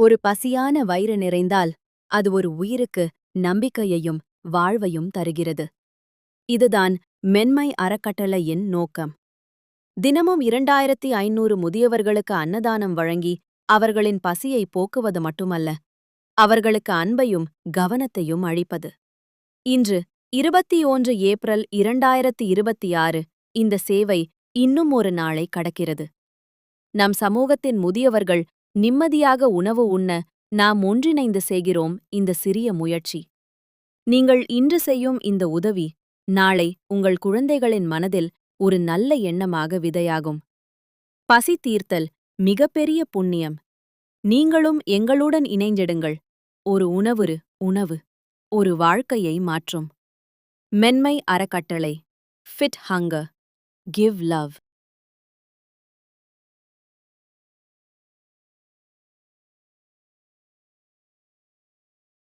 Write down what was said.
ஒரு பசியான வயிறு நிறைந்தால் அது ஒரு உயிருக்கு நம்பிக்கையையும் வாழ்வையும் தருகிறது. இதுதான் மென்மை அறக்கட்டளையின் நோக்கம். தினமும் 2500 முதியவர்களுக்கு அன்னதானம் வழங்கி அவர்களின் பசியை போக்குவது மட்டுமல்ல, அவர்களுக்கு அன்பையும் கவனத்தையும் அளிப்பது. இன்று 21 ஏப்ரல் 2026 இந்த சேவை இன்னும் ஒரு நாளை கடக்கிறது. நம் சமூகத்தின் முதியவர்கள் நிம்மதியாக உணவு உண்ண நாம் ஒன்றிணைந்து செய்கிறோம் இந்த சிறிய முயற்சி. நீங்கள் இன்று செய்யும் இந்த உதவி நாளை உங்கள் குழந்தைகளின் மனதில் ஒரு நல்ல எண்ணமாக விதையாகும். பசி தீர்த்தல் மிகப்பெரிய புண்ணியம். நீங்களும் எங்களுடன் இணைந்திடுங்கள். ஒரு உணவு ஒரு வாழ்க்கையை மாற்றும். மென்மை அறக்கட்டளை. Fit hunger. Give love.